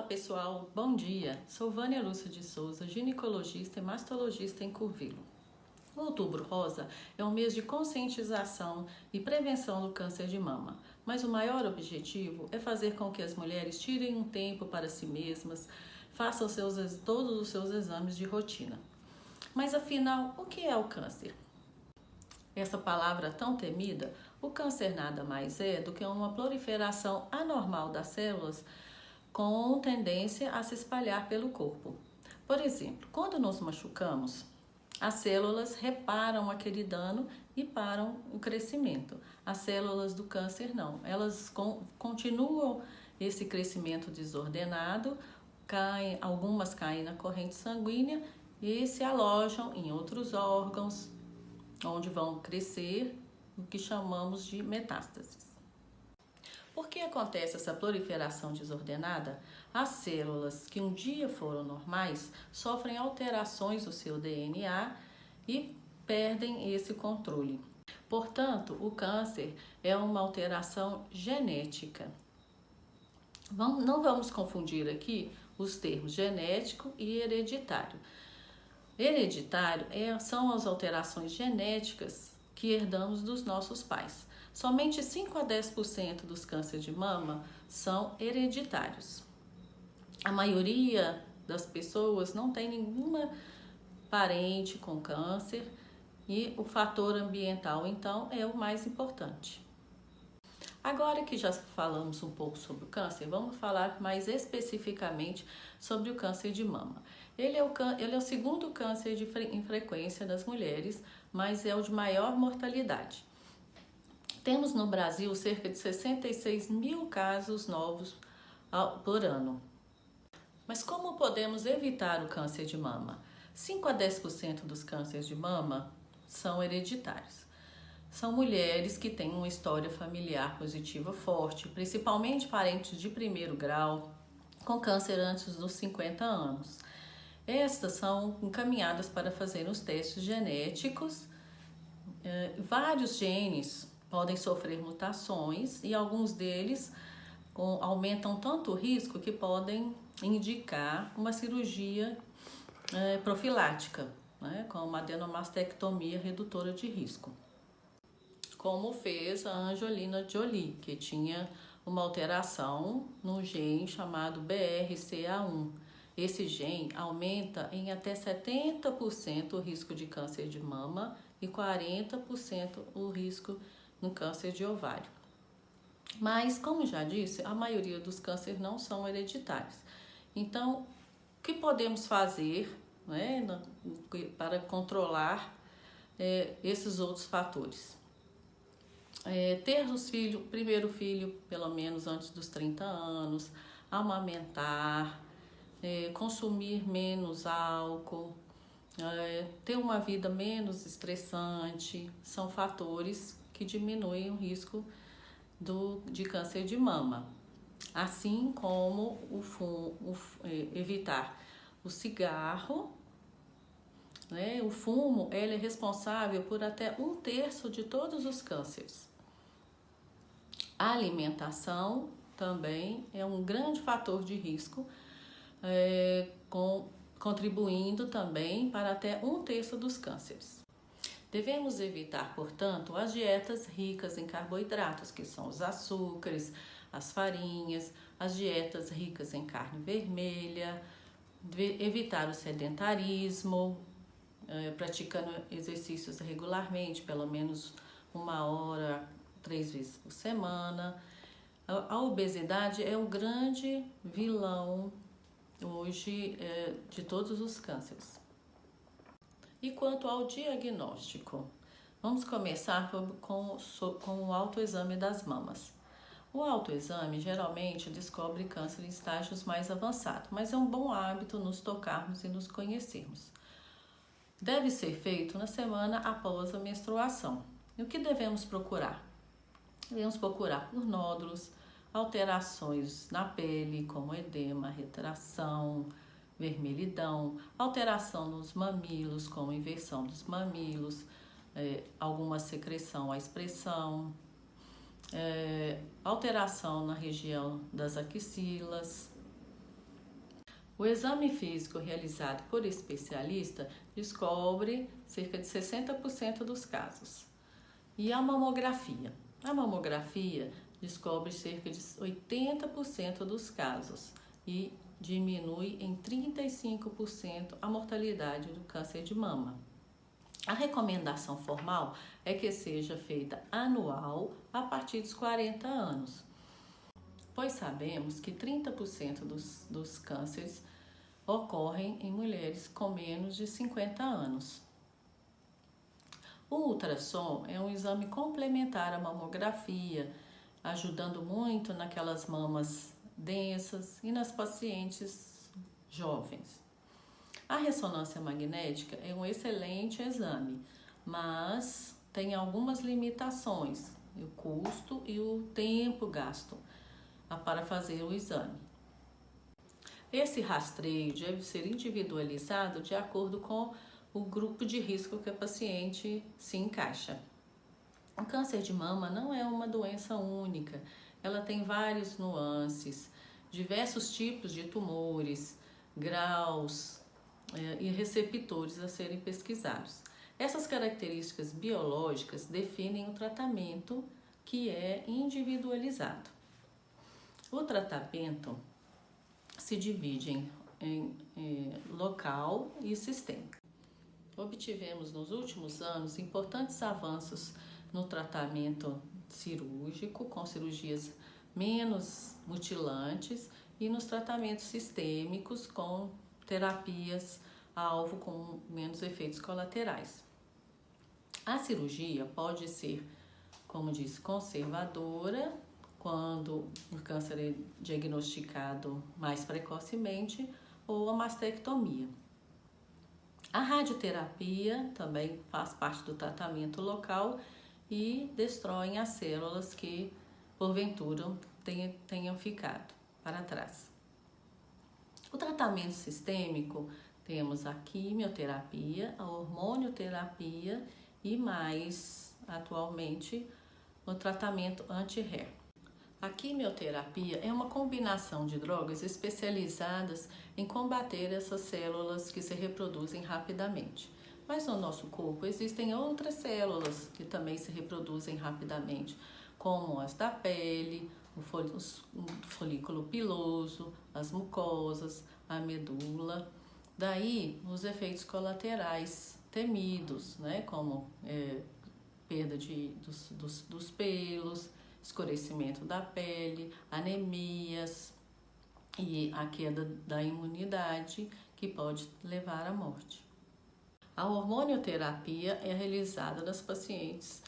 Olá pessoal, bom dia! Sou Vânia Lúcia de Souza, ginecologista e mastologista em Curvelo. O Outubro Rosa é um mês de conscientização e prevenção do câncer de mama, mas o maior objetivo é fazer com que as mulheres tirem um tempo para si mesmas, façam todos os seus exames de rotina. Mas afinal, o que é o câncer? Essa palavra tão temida, o câncer nada mais é do que uma proliferação anormal das células com tendência a se espalhar pelo corpo. Por exemplo, quando nos machucamos, as células reparam aquele dano e param o crescimento. As células do câncer não, elas continuam esse crescimento desordenado, algumas caem na corrente sanguínea e se alojam em outros órgãos, onde vão crescer o que chamamos de metástases. Por que acontece essa proliferação desordenada? As células que um dia foram normais sofrem alterações do seu DNA e perdem esse controle. Portanto, o câncer é uma alteração genética. Não vamos confundir aqui os termos genético e hereditário. Hereditário são as alterações genéticas que herdamos dos nossos pais. Somente 5 a 10% dos cânceres de mama são hereditários. A maioria das pessoas não tem nenhuma parente com câncer e o fator ambiental, então, é o mais importante. Agora que já falamos um pouco sobre o câncer, vamos falar mais especificamente sobre o câncer de mama. Ele é o segundo câncer em frequência das mulheres, mas é o de maior mortalidade. Temos no Brasil cerca de 66 mil casos novos por ano. Mas como podemos evitar o câncer de mama? 5 a 10% dos cânceres de mama são hereditários. São mulheres que têm uma história familiar positiva forte, principalmente parentes de primeiro grau, com câncer antes dos 50 anos. Estas são encaminhadas para fazer os testes genéticos. Vários genes podem sofrer mutações e alguns deles aumentam tanto o risco que podem indicar uma cirurgia profilática, como uma adenomastectomia redutora de risco, como fez a Angelina Jolie, que tinha uma alteração no gene chamado BRCA1. Esse gene aumenta em até 70% o risco de câncer de mama e 40% o risco no câncer de ovário. Mas, como já disse, a maioria dos cânceres não são hereditários. Então, o que podemos fazer para controlar esses outros fatores? Ter o primeiro filho pelo menos antes dos 30 anos, amamentar, consumir menos álcool, ter uma vida menos estressante, são fatores que diminuem o risco de câncer de mama. Assim como evitar o cigarro, o fumo, ele é responsável por até 1/3 de todos os cânceres. A alimentação também é um grande fator de risco, contribuindo também para até 1/3 dos cânceres. Devemos evitar, portanto, as dietas ricas em carboidratos, que são os açúcares, as farinhas, as dietas ricas em carne vermelha, evitar o sedentarismo, praticando exercícios regularmente, pelo menos 1 hora, 3 vezes por semana. A obesidade é o grande vilão hoje de todos os cânceres. E quanto ao diagnóstico? Vamos começar com o autoexame das mamas. O autoexame geralmente descobre câncer em estágios mais avançados, mas é um bom hábito nos tocarmos e nos conhecermos. Deve ser feito na semana após a menstruação. E o que devemos procurar? Devemos procurar por nódulos, alterações na pele, como edema, retração, vermelhidão, alteração nos mamilos, como inversão dos mamilos, alguma secreção à expressão, alteração na região das axilas, O exame físico realizado por especialista descobre cerca de 60% dos casos. E a mamografia? A mamografia descobre cerca de 80% dos casos e diminui em 35% a mortalidade do câncer de mama. A recomendação formal é que seja feita anual a partir dos 40 anos, pois sabemos que 30% dos cânceres ocorrem em mulheres com menos de 50 anos. O ultrassom é um exame complementar à mamografia, ajudando muito naquelas mamas densas e nas pacientes jovens. A ressonância magnética é um excelente exame, mas tem algumas limitações, o custo e o tempo gasto para fazer o exame. Esse rastreio deve ser individualizado de acordo com o grupo de risco que a paciente se encaixa. O câncer de mama não é uma doença única, ela tem várias nuances, diversos tipos de tumores, graus e receptores a serem pesquisados. Essas características biológicas definem o tratamento que é individualizado. O tratamento se divide em local e sistêmico. Obtivemos nos últimos anos importantes avanços no tratamento cirúrgico, com cirurgias menos mutilantes, e nos tratamentos sistêmicos, com terapias-alvo com menos efeitos colaterais. A cirurgia pode ser, como disse, conservadora, quando o câncer é diagnosticado mais precocemente, ou a mastectomia. A radioterapia também faz parte do tratamento local e destroem as células que, porventura, tenham ficado para trás. O tratamento sistêmico, temos a quimioterapia, a hormonioterapia e mais, atualmente, o tratamento anti-HER. A quimioterapia é uma combinação de drogas especializadas em combater essas células que se reproduzem rapidamente. Mas no nosso corpo existem outras células que também se reproduzem rapidamente, como as da pele, o folículo piloso, as mucosas, a medula. Daí os efeitos colaterais temidos, como perda dos pelos, escurecimento da pele, anemias e a queda da imunidade, que pode levar à morte. A hormonioterapia é realizada nas pacientes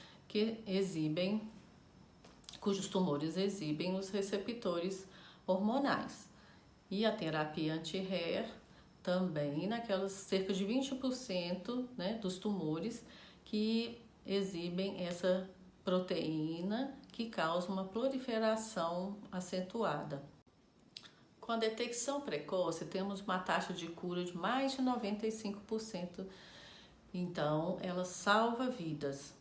cujos tumores exibem os receptores hormonais. E a terapia anti-HER também naquelas cerca de 20% dos tumores que exibem essa proteína que causa uma proliferação acentuada. Com a detecção precoce, temos uma taxa de cura de mais de 95%, então ela salva vidas.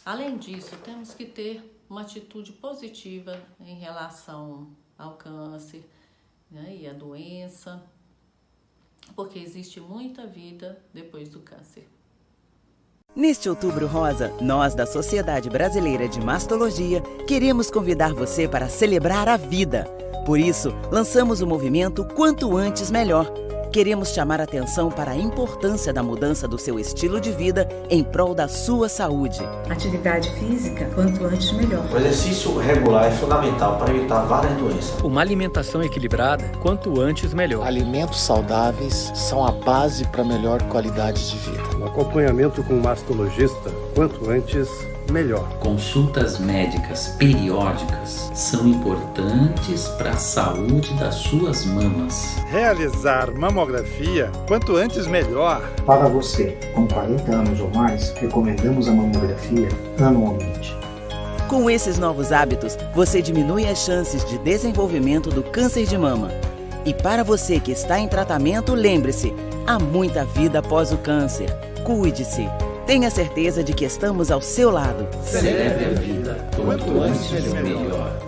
Além disso, temos que ter uma atitude positiva em relação ao câncer e à doença, porque existe muita vida depois do câncer. Neste Outubro Rosa, nós da Sociedade Brasileira de Mastologia queremos convidar você para celebrar a vida. Por isso, lançamos o movimento Quanto Antes Melhor. Queremos chamar a atenção para a importância da mudança do seu estilo de vida em prol da sua saúde. Atividade física, quanto antes melhor. O exercício regular é fundamental para evitar várias doenças. Uma alimentação equilibrada, quanto antes melhor. Alimentos saudáveis são a base para melhor qualidade de vida. O acompanhamento com um mastologista, quanto antes melhor. Consultas médicas periódicas são importantes para a saúde das suas mamas. Realizar mamografia, quanto antes melhor. Para você, com 40 anos ou mais, recomendamos a mamografia anualmente. Com esses novos hábitos, você diminui as chances de desenvolvimento do câncer de mama. E para você que está em tratamento, lembre-se, há muita vida após o câncer. Cuide-se. Tenha certeza de que estamos ao seu lado. Celebre a vida, quanto antes melhor.